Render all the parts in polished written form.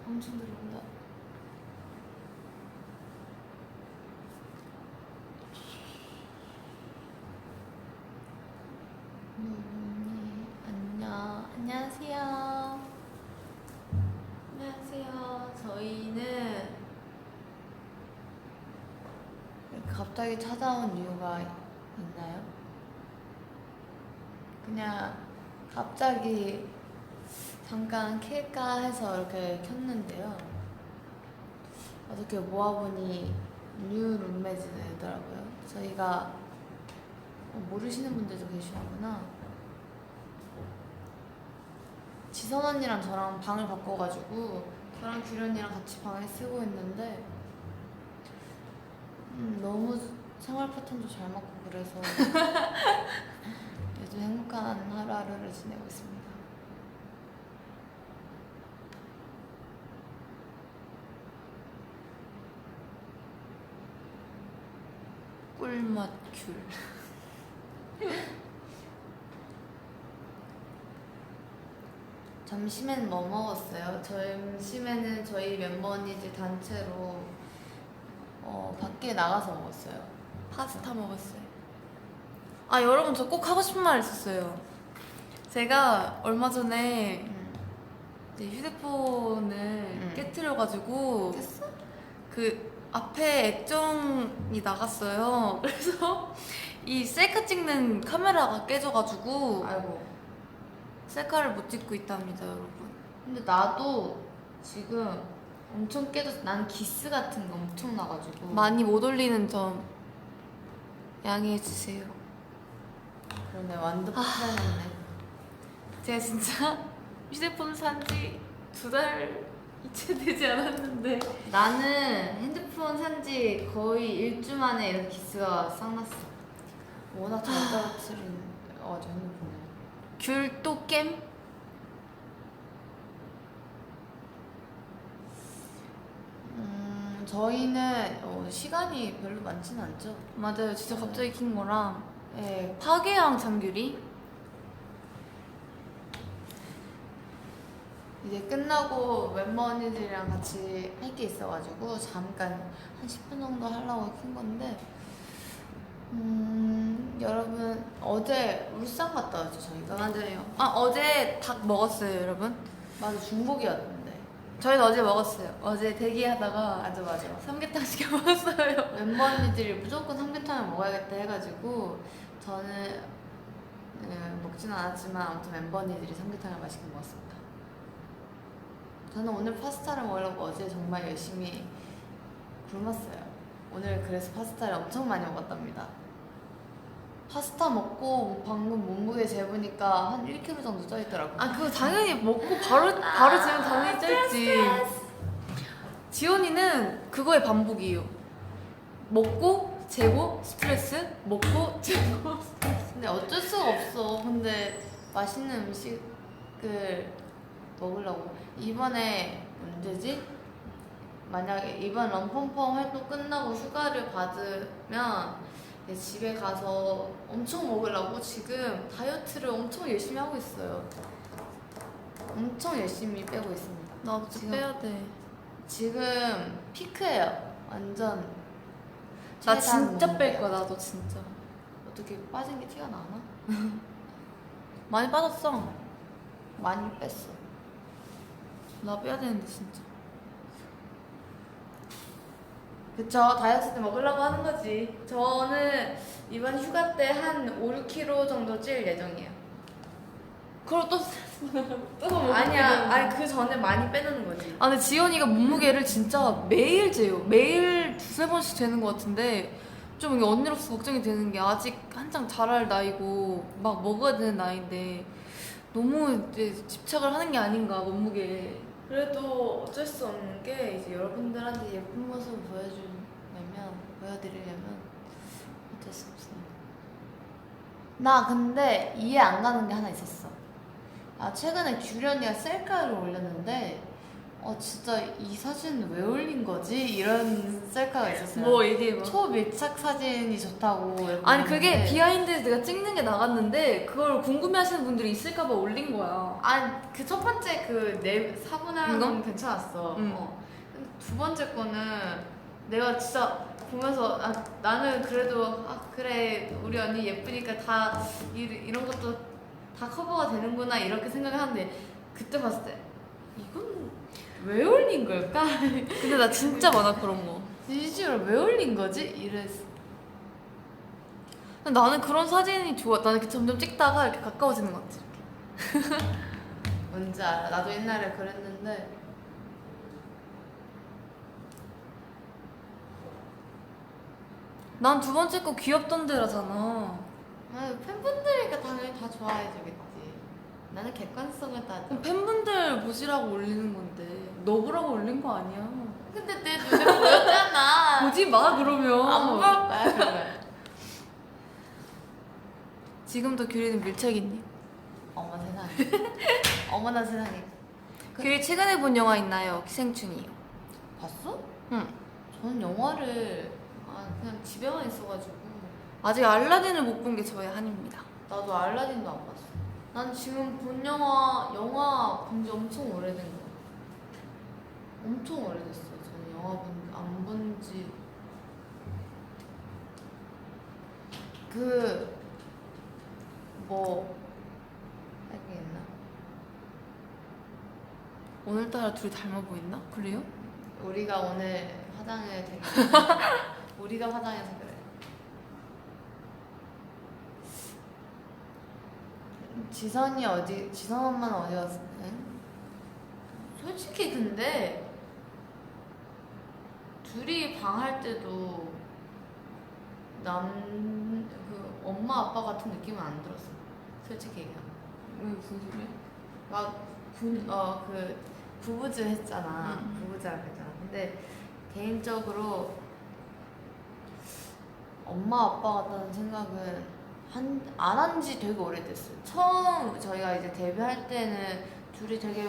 엄청 들어온다. 안녕하세요. 안녕하세요. 저희는 갑자기 찾아온 이유가 있나요? 그냥 갑자기 잠깐 킬까 해서 이렇게 켰는데요. 어떻게 모아보니 뉴 룸메이트더라고요. 저희가 모르시는 분들도 계시구나. 지선 언니랑 저랑 방을 바꿔가지고 저랑 규리 언니랑 같이 방을 쓰고 있는데 너무 생활 패턴도 잘 맞고 그래서 요즘 행복한 하루하루를 지내고 있습니다. 꿀맛 귤. 점심엔 뭐 먹었어요? 점심에는 저희 멤버 언니들 단체로 밖에 나가서 먹었어요. 파스타 먹었어요. 아 여러분 저 꼭 하고 싶은 말 있었어요. 제가 얼마 전에 이제 휴대폰을 깨트려가지고 깼어? 그 앞에 액정이 나갔어요. 그래서 이 셀카 찍는 카메라가 깨져가지고 아이고. 셀카를 못 찍고 있답니다, 여러분. 근데 나도 지금 엄청 깨져서 난 기스 같은 거 엄청 나가지고 많이 못 올리는 점 양해해주세요. 그러네. 완전 폭발했네. 제가 진짜 휴대폰 산지 2달 이채 되지 않았는데 나는 핸드폰 산지 거의 일주 만에 이런 기스가 싹 났어. 워낙 잘 떨어뜨린 핸드폰을. 귤 또 겜? 저희는 시간이 별로 많지는 않죠. 맞아요, 진짜 갑자기 킨 거랑 네. 파괴왕 장귤이 이제 끝나고 멤버 언니들이랑 같이 할 게 있어가지고 잠깐 한 10분 정도 하려고 킨 건데 여러분 어제 울산 갔다 왔죠 저희가? 맞아요. 아 어제 닭 먹었어요, 여러분. 맞아, 중복이었는데. 저희도 어제 먹었어요. 어제 대기하다가 맞아 삼계탕 시켜 먹었어요. 멤버 언니들이 무조건 삼계탕을 먹어야겠다 해가지고 저는 먹지는 않았지만 아무튼 멤버 언니들이 삼계탕을 맛있게 먹었습니다. 저는 오늘 파스타를 먹으려고 어제 정말 열심히 굶었어요. 오늘 그래서 파스타를 엄청 많이 먹었답니다. 파스타 먹고 방금 몸무게 재보니까 한 1kg 정도 쪄있더라고요. 아 그거 당연히 먹고 바로 재면 당연히 쪄있지. 지원이는 그거의 반복이에요. 먹고 재고 스트레스, 먹고 재고 스트레스. 근데 어쩔 수가 없어. 근데 맛있는 음식을 먹으려고. 이번에 언제지? 만약에 이번 럼펌펌 활동 끝나고 휴가를 받으면 이제 집에 가서 엄청 먹으려고 지금 다이어트를 엄청 열심히 하고 있어요. 엄청 열심히 빼고 있습니다. 나도 지금 빼야 돼. 지금 피크예요. 완전. 나 최단 진짜 몸무게. 뺄 거야, 나도 진짜. 어떻게 빠진 게 티가 나나? 많이 빠졌어. 많이 뺐어. 나 빼야 되는데 진짜. 그쵸, 다이어트 때 먹으려고 하는 거지. 저는 이번 휴가 때 한 5, 6kg 정도 찔 예정이에요. 그럼 또 아니야, 아니 그 전에 많이 빼는 거지. 아 근데 지연이가 몸무게를 진짜 매일 재요. 매일 2-3번씩 재는 것 같은데 좀 이게 언니로서 걱정이 되는 게 아직 한창 자랄 나이고 막 먹어야 되는 나이인데 너무 이제 집착을 하는 게 아닌가 몸무게에. 그래도 어쩔 수 없는 게 이제 여러분들한테 예쁜 모습을 보여드리려면 어쩔 수 없어요. 나 근데 이해 안 가는 게 하나 있었어. 아 최근에 규리 언니가 셀카를 올렸는데 진짜 이 사진 왜 올린 거지? 이런 셀카가 있었어요. 뭐 얘기해봐. 초밀착 사진이 좋다고. 아니 그게 올렸는데 비하인드에서 내가 찍는 게 나갔는데 그걸 궁금해하시는 분들이 있을까봐 올린 거야. 아니 그 첫 번째 그 사분할 이거? 건 괜찮았어. 응. 근데 두 번째 거는 내가 진짜 보면서 나는 그래도 그래 우리 언니 예쁘니까 다 이런 것도 다 커버가 되는구나 이렇게 생각을 하는데 그때 봤을 때 이건 왜 올린 걸까? 근데 나 진짜 많아 그런 거. 진심으로 왜 올린 거지? 이랬어. 근데 나는 그런 사진이 좋아. 나는 이렇게 점점 찍다가 이렇게 가까워지는 것 같아. 뭔지 알아. 나도 옛날에 그랬는데 난 두 번째 거 귀엽던데라잖아. 팬분들이니까 당연히 다 좋아해주겠지. 나는 객관성을 따져. 그럼 팬분들 보시라고 올리는 건데 너 보라고 올린 거 아니야. 근데 내 눈에 보였잖아. 보지 마 그러면. 안 볼 거야 그러면. 지금도 규리는 밀착 있니? 어머 세상에. 어머나 세상에. 규리 최근에 본 영화 있나요? 기생충이요. 봤어? 응. 저는 영화를 그냥 집에만 있어가지고 아직 알라딘을 못 본 게 저의 한입니다. 나도 알라딘도 안 봤어. 난 지금 본 영화 본 지 엄청 오래된 거. 엄청 오래됐어. 저는 영화 안 본지 할게 있나? 오늘따라 둘이 닮아 보였나? 그래요? 우리가 오늘 화장을 되게 우리가 화장해서 그래. 지선 엄마는 어디 갔어? 솔직히 근데 둘이 방 할 때도 엄마 아빠 같은 느낌은 안 들었어. 솔직히 얘기하면. 왜 무슨 소리야? 부부즈 했잖아. 응. 부부즈라고 했잖아. 근데 개인적으로 엄마 아빠 같다는 생각은 안 한 지 되게 오래됐어요. 처음 저희가 이제 데뷔할 때는 둘이 되게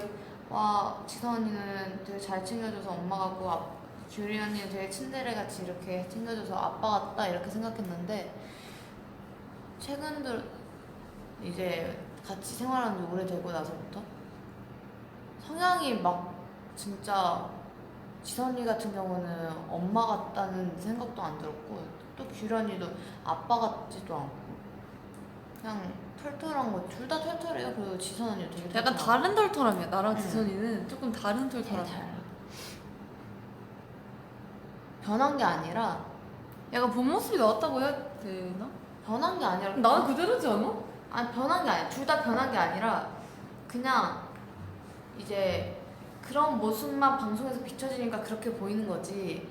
지선 언니는 되게 잘 챙겨줘서 엄마 같고 규리 언니는 되게 친데레 같이 이렇게 챙겨줘서 아빠 같다 이렇게 생각했는데 최근 이제 같이 생활한 지 오래되고 나서부터 성향이 진짜 지선 언니 같은 경우는 엄마 같다는 생각도 안 들었고 또 규리 언니도 아빠 같지도 않고 그냥 털털한 거 둘 다 털털해요. 그리고 지선 언니도 되게 약간 털털하고. 다른 털털함이야. 나랑 응. 지선이는 조금 다른 되게 털털함이야. 달라. 변한 게 아니라 약간 본 모습이 나왔다고 해야 되나? 변한 게 아니라 나는 그대로지 않아? 아니 변한 게 아니라 둘 다 변한 게 아니라 그냥 이제 그런 모습만 방송에서 비춰지니까 그렇게 보이는 거지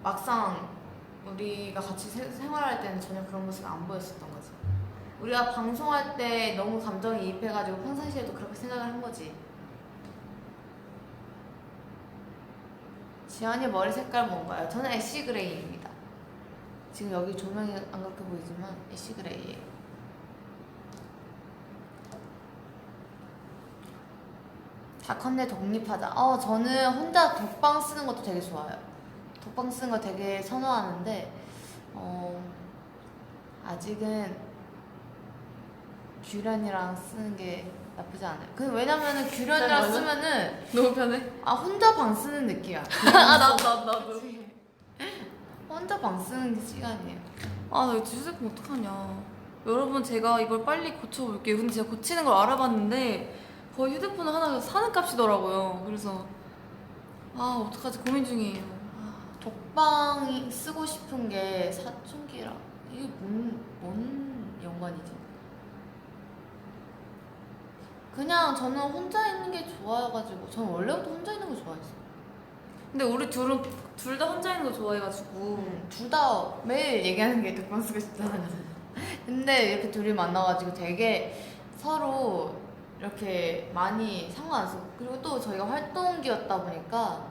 막상 우리가 같이 생활할 때는 전혀 그런 모습이 안 보였었던 거지. 우리가 방송할 때 너무 감정이입해가지고 평상시에도 그렇게 생각을 한 거지. 지연이 머리 색깔 뭔가요? 저는 애쉬 그레이입니다. 지금 여기 조명이 안 그렇게 보이지만 애쉬 그레이예요. 다컨대 독립하자. 저는 혼자 독방 쓰는 것도 되게 좋아요. 독방 쓰는 거 되게 선호하는데 아직은 규련이랑 쓰는 게 나쁘지 않아요. 왜냐면은 규련이랑 맞아? 쓰면은 너무 편해. 혼자 방 쓰는 느낌이야. 나도. 혼자 방 쓰는 시간이에요. 나 이거 주색금 어떡하냐. 여러분 제가 이걸 빨리 고쳐볼게요. 근데 제가 고치는 걸 알아봤는데 거의 휴대폰 하나 사는 값이더라고요. 그래서 어떡하지 고민 중이에요. 독방이 쓰고 싶은 게 사춘기라. 이게 뭔 연관이지? 그냥 저는 혼자 있는 게 좋아가지고 저는 원래부터 혼자 있는 거 좋아했어요. 근데 우리 둘은 둘 다 혼자 있는 거 좋아해가지고 둘 다 매일 얘기하는 게 독방 쓰고 싶다는 거잖아. 근데 이렇게 둘이 만나가지고 되게 서로 이렇게 많이 상관 안 쓰고 그리고 또 저희가 활동기였다 보니까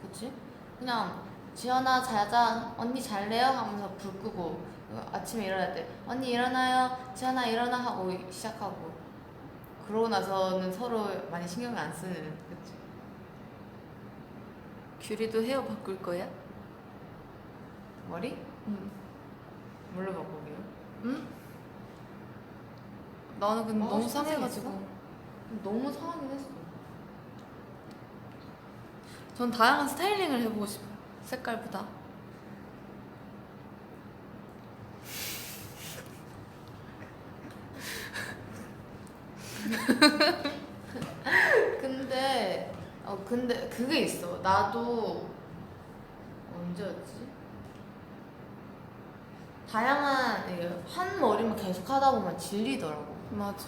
그치? 그냥 지연아 자자 언니 잘래요? 하면서 불 끄고 아침에 일어날 때 언니 일어나요? 지연아 일어나 하고 시작하고 그러고 나서는 서로 많이 신경을 안 쓰는 그치? 규리도 헤어 바꿀 거야? 머리? 응. 뭘로 바꾸게요? 응? 나는 근데 너무 싶은 색 상해가지고. 너무 상하긴 했어. 전 다양한 스타일링을 해보고 싶어요. 색깔보다. 근데 그게 있어. 나도 언제였지? 다양한 한 머리만 계속 하다 보면 질리더라고. 맞아.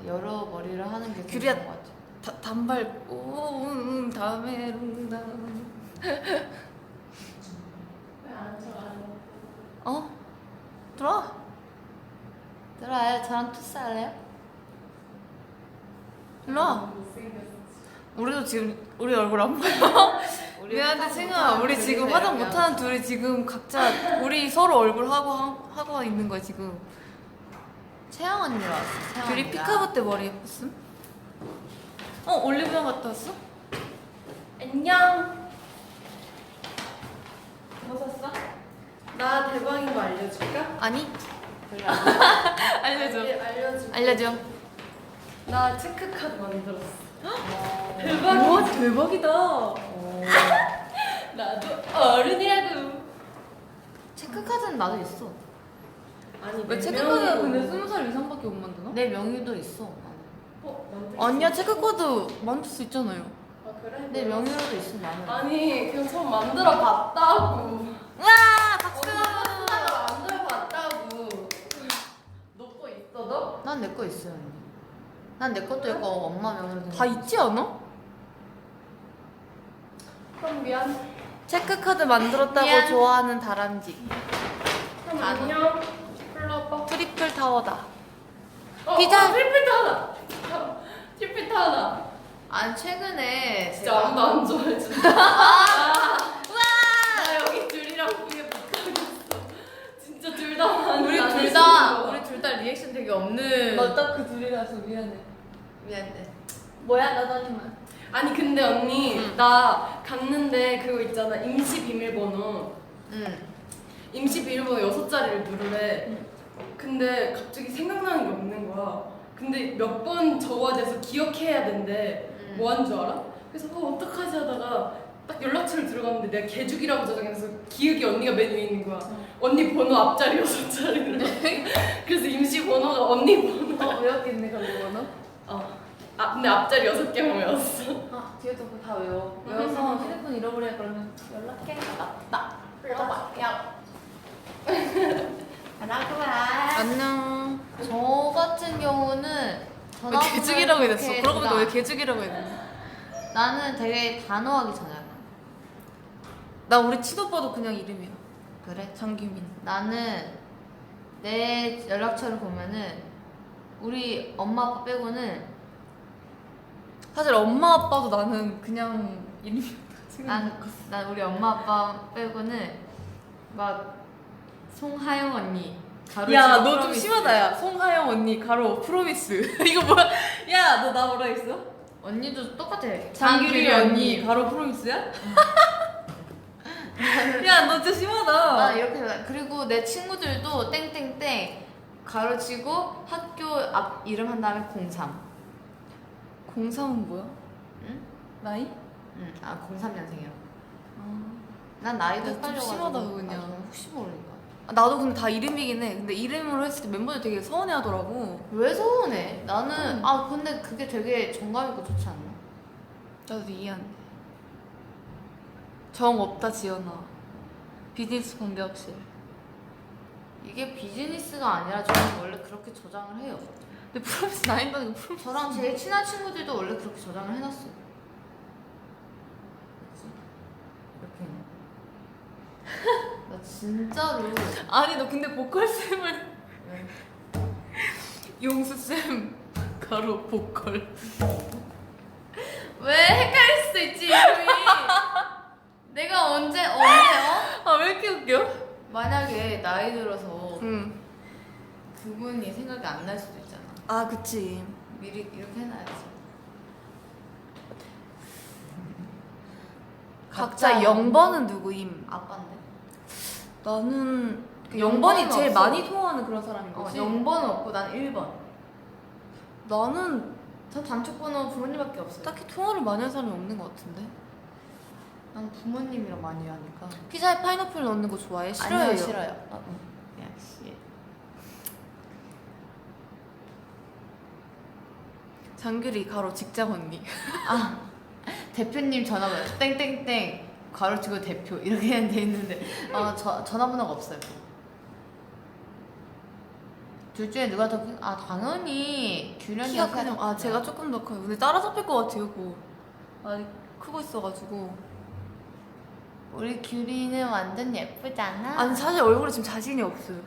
여러 머리를 하는 게 규리야, 괜찮은 것 같아. 단발, 다음에, 어? 들어와. 들어와요. 저랑 투스 할래요? 일로와. 우리도 지금 우리 얼굴 안 보여. 미안한데 챙아, 우리 지금 화장 못하는 둘이 지금 각자 우리 서로 얼굴 하고 있는 거야 지금. 채영 언니 왔어. 채영 규리 언니가. 피카보 때 머리 예뻤음? 올리브영 갔다 왔어? 안녕. 뭐 샀어? 나 대박인 거 알려줄까? 아니. 그래. 알려줘. 알려줄게. 알려줘. 나 체크카드 만들었어. 우와 대박이다. 나도 어른이라고. 체크카드는 나도 있어. 아니 왜 내 체크카드가 명의로. 근데 20살 이상밖에 못 만드나? 내 명의도 있어. 만들 아니야 체크카드 만들 수 있잖아요. 아 그래? 내 명의로도 있어 나는. 아니 그냥 처음 만들어 봤다고. 와 박수. 만들어 봤다고. 너 거 있어 너? 난 내 거 있어요. 언니. 난 내 것도 있고 엄마 명의로 된 다 거 있지 않아? 그럼 미안. 체크카드 만들었다고 미안. 좋아하는 다람쥐. 그럼 안녕. 불러봐. 트리플 타워다. 어, 피자. 트리플 타다. 트리플 타다. 아니 최근에 진짜 아무도 안 좋아해. 진짜. 나 여기 둘이랑 그게 못하겠어. 진짜 둘 다. 우리 둘 다 리액션 되게 없는. 딱 그 둘이라서 미안해. 미안해. 뭐야 나도 하지만. 아니 근데 언니 나 갔는데 그거 있잖아 임시 비밀번호. 응. 임시 비밀번호 6자리를 누르래. 근데 갑자기 생각나는 게 없는 거야. 근데 몇 번 적어야 돼서 기억해야 된대. 뭐 한 줄 알아? 그래서 어떡하지 하다가 딱 연락처를 들어갔는데 내가 개죽이라고 저장해서 기억이 언니가 맨 위에 있는 거야. 언니 번호 앞자리 6자리를. 그래서 임시 번호가 언니 번호. 외웠겠네 그거 번호. 근데 앞자리 6개만 외웠어. 뒤에도 그거 다 외워. 외워서 휴대폰 잃어버려 그러면 연락해. 나. 안녕. 저 같은 경우는 왜 개죽이라고 해냈어? 그렇게 그러고 보니까 왜 나- 개죽이라고 해냈어? 나는 되게 단호하게 전화해. 나 우리 친오빠도 그냥 이름이야. 그래? 장규민. 나는 내 연락처를 보면은 우리 엄마 아빠 빼고는 사실 엄마 아빠도 나는 그냥 이름이야. 난 우리 엄마 아빠 빼고는 막 송하영 언니 가로 야, 치고 너 좀 프로미스. 심하다, 야. 송하영 언니, 가로, 프로미스. 이거 뭐야? 야, 너 나 뭐라 했어? 언니도 똑같아. 장규리 언니, 가로, 프로미스야? 야, 너 진짜 심하다. 나 이렇게 해요. 그리고 내 친구들도 땡땡땡 가로치고 학교 앞 이름 한 다음에 03. 03은 뭐야? 응? 나이? 응. 03년생이야. 아, 난 나이도 좀 헷갈려가지고. 심하다, 그냥. 혹시 모르니까. 나도 근데 다 이름이긴 해. 근데 이름으로 했을 때 멤버들 되게 서운해 하더라고. 왜 서운해? 나는 응. 근데 그게 되게 정감 있고 좋지 않나? 나도 이해한대. 정 없다, 지연아. 비즈니스 관계없이. 이게 비즈니스가 아니라 저는 원래 그렇게 저장을 해요. 근데 프로미스 나인다는 거 프로미스. 저랑 제일 친한 친구들도 원래 그렇게 저장을 해놨어. 이렇게. 나 진짜로. 아니, 너 근데 보컬쌤을. 왜? 용수쌤, 가로, 보컬. 왜 헷갈릴 수도 있지 이름이. 내가 언제 아, 왜 이렇게 웃겨? 만약에 나이 들어서 응. 그분이 생각이 안 날 수도 있잖아. 아, 그치. 미리 이렇게 해놔야지. 각자 0번은 누구임? 아빠인데. 나는 그 0번은 0번이 제일 없어. 많이 통하는 그런 사람인 거지. 0번은 없고 난 1번. 나는 전 단축번호 부모님밖에 없어요. 딱히 통화를 많이 한 사람이 없는 것 같은데. 난 부모님이랑 많이 하니까. 피자에 파인애플 넣는 거 좋아해? 싫어요. 아니요, 싫어요. 역시. 장규리 가로 직장 언니. 아, 대표님 전화번호 땡땡땡 가로치고 대표 이렇게 돼 있는데 전화번호가 없어요. 둘 중에 누가 더 큰? 아 당연히 규련이가 키가 그냥 제가 조금 더 커요. 근데 따라잡힐 것 같아요. 그거 많이 크고 있어가지고. 우리 규리는 완전 예쁘잖아. 아니 사실 얼굴에 지금 자신이 없어요.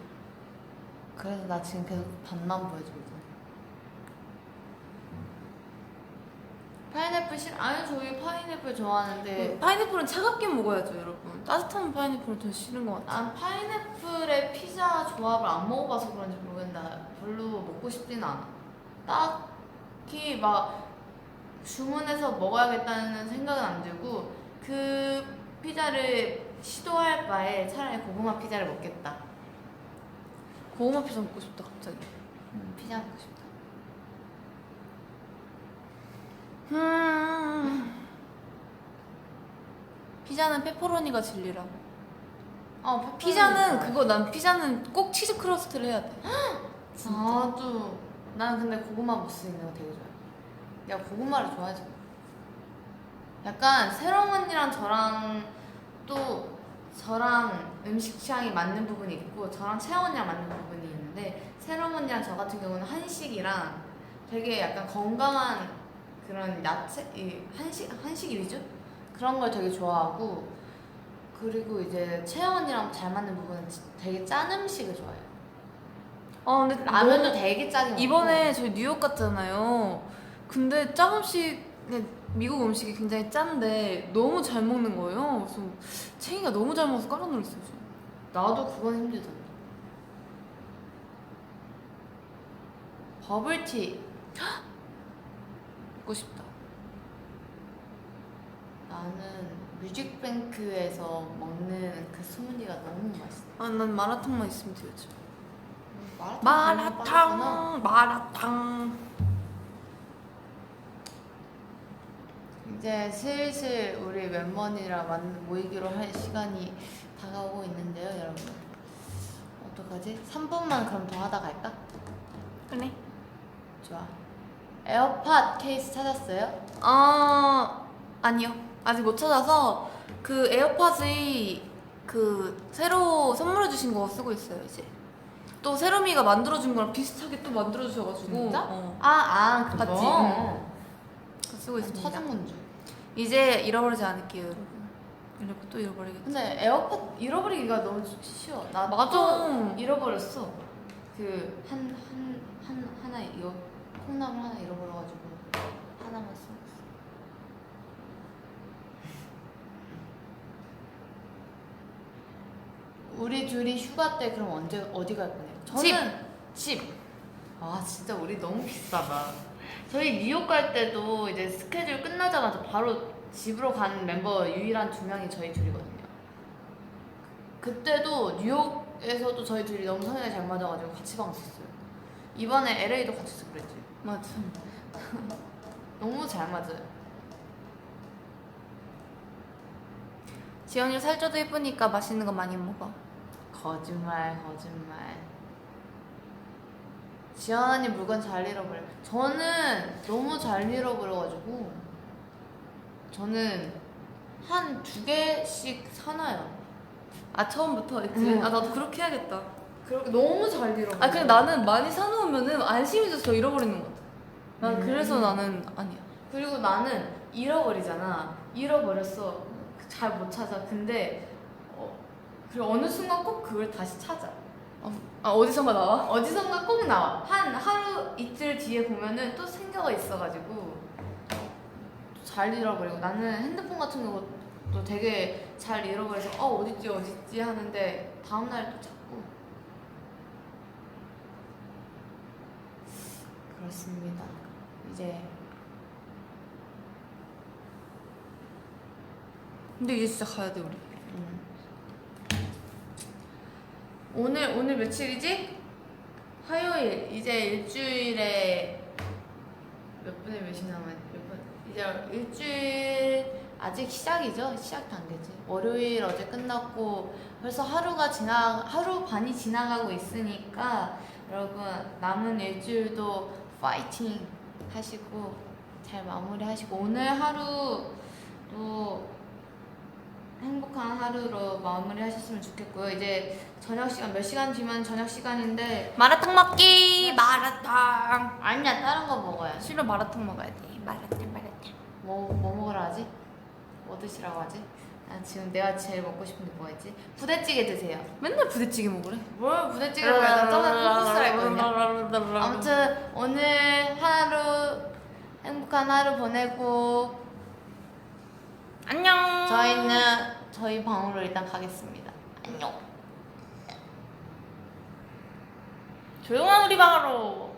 그래서 나 지금 계속 반만 보여주거든. 파인애플 싫어? 아니 저희 파인애플 좋아하는데 파인애플은 차갑게 먹어야죠, 여러분. 따뜻한 파인애플은 좀 싫은 것 같아요. 난 파인애플에 피자 조합을 안 먹어봐서 그런지 모르겠는데 별로 먹고 싶진 않아. 딱히 막 주문해서 먹어야겠다는 생각은 안 들고 그 피자를 시도할 바에 차라리 고구마 피자를 먹겠다. 고구마 피자 먹고 싶다 갑자기. 피자 먹고 싶다. 피자는 페퍼로니가 진리라. 페퍼로니 피자는 좋아해. 그거 난 피자는 꼭 치즈 크러스트를 해야 돼. 나도 나는 근데 고구마 무스 있는 거 되게 좋아해. 야 고구마를 좋아하지. 약간 새롬 언니랑 저랑 음식 취향이 맞는 부분이 있고 저랑 채영 언니랑 맞는 부분이 있는데 새롬 언니랑 저 같은 경우는 한식이랑 되게 약간 건강한 그런 야채 한식 위주 그런 걸 되게 좋아하고 그리고 이제 채영 언니랑 잘 맞는 부분은 되게 짠 음식을 좋아해요. 근데 라면도 되게 짜게 먹고 이번에 저희 뉴욕 갔잖아요. 근데 짠 음식, 미국 음식이 굉장히 짠데 너무 잘 먹는 거예요. 그래서 챙이가 너무 잘 먹어서 깜짝 놀랐어요. 저. 나도 그건 힘들던데. 버블티 먹고 싶다. 나는 뮤직뱅크에서 먹는 그 스무디가 너무 맛있어. 난 마라탕만 있으면 되죠. 마라탕. 마라탕. 이제 슬슬 우리 멤버들이랑 모이기로 할 시간이 다가오고 있는데요, 여러분. 어떡하지? 3분만 그럼 더 하다 갈까? 그래. 좋아. 에어팟 케이스 찾았어요? 아니요. 아직 못 찾아서 그 에어팟의 그 새로 선물해 주신 거 쓰고 있어요, 이제. 또 세롬이가 만들어 준 거랑 비슷하게 또 만들어 주셔 가지고 진짜? 그거 그거? 봤지? 응. 쓰고 있습니다. 찾은 건 줄. 이제 잃어버리지 않을게요, 여러분. 이러고 또 잃어버리겠지. 근데 에어팟 잃어버리기가 너무 쉬워. 나 맞아. 또 잃어버렸어. 그 하나 이거 콩나물 하나 잃어버려가지고 하나만 쓰고 있어. 우리 둘이 휴가 때 그럼 언제 어디 갈 거냐? 저는 집. 아 진짜 우리 너무 비싸다. 저희 뉴욕 갈 때도 이제 스케줄 끝나자마자 바로 집으로 간 멤버 유일한 2명이 저희 둘이거든요. 그때도 뉴욕에서도 저희 둘이 너무 성향이 잘 맞아가지고 같이 방 썼어요. 이번에 LA도 같이 써서 그랬지. 맞아. 너무 잘 맞아요. 지연이 살쪄도 예쁘니까 맛있는 거 많이 먹어. 거짓말. 지연 언니 물건 잘 잃어버려. 저는 너무 잘 잃어버려가지고 저는 한 2개씩 사놔요. 처음부터 했지. 응. 나도 그렇게 해야겠다. 그렇게 너무 잘 잃어버려. 근데 나는 많이 사놓으면은 안심해져서 더 잃어버리는 것 같아. 난 그래서 나는 아니야. 그리고 나는 잃어버리잖아. 잃어버렸어. 잘 못 찾아. 근데 그리고 어느 순간 꼭 그걸 다시 찾아. 어디선가 나와? 어디선가 꼭 나와. 한 하루 이틀 뒤에 보면은 또 생겨가 있어가지고 잘 잃어버리고 나는 핸드폰 같은 것도 되게 잘 잃어버려서 어딨지 하는데 다음날 또 찾고 그렇습니다. 이제 근데 이제 진짜 가야 돼 우리. 오늘 며칠이지? 화요일. 이제 일주일에 몇 분에 몇이 남았? 몇 분? 이제 일주일 아직 시작이죠? 시작 단계지. 월요일 어제 끝났고 벌써 하루 반이 지나가고 있으니까 여러분 남은 일주일도 파이팅 하시고 잘 마무리하시고 오늘 하루도 행복한 하루로 마무리하셨으면 좋겠고요. 이제 저녁 시간 몇 시간 뒤면 저녁 시간인데 마라탕 먹기. 마라탕. 아니야 다른 거 먹어야지. 싫어 마라탕 먹어야 돼. 마라탕. 뭐 먹으라 하지? 뭐 드시라고 하지? 난 지금 내가 제일 먹고 싶은 게 뭐였지? 부대찌개 드세요. 맨날 부대찌개 먹으래. 뭘 부대찌개 먹어야 나 저번에 콘서트를 했거든요. 아무튼 오늘 하루 행복한 하루 보내고 안녕. 저희는 저희 방으로 일단 가겠습니다. 안녕. 조용한 우리 방으로.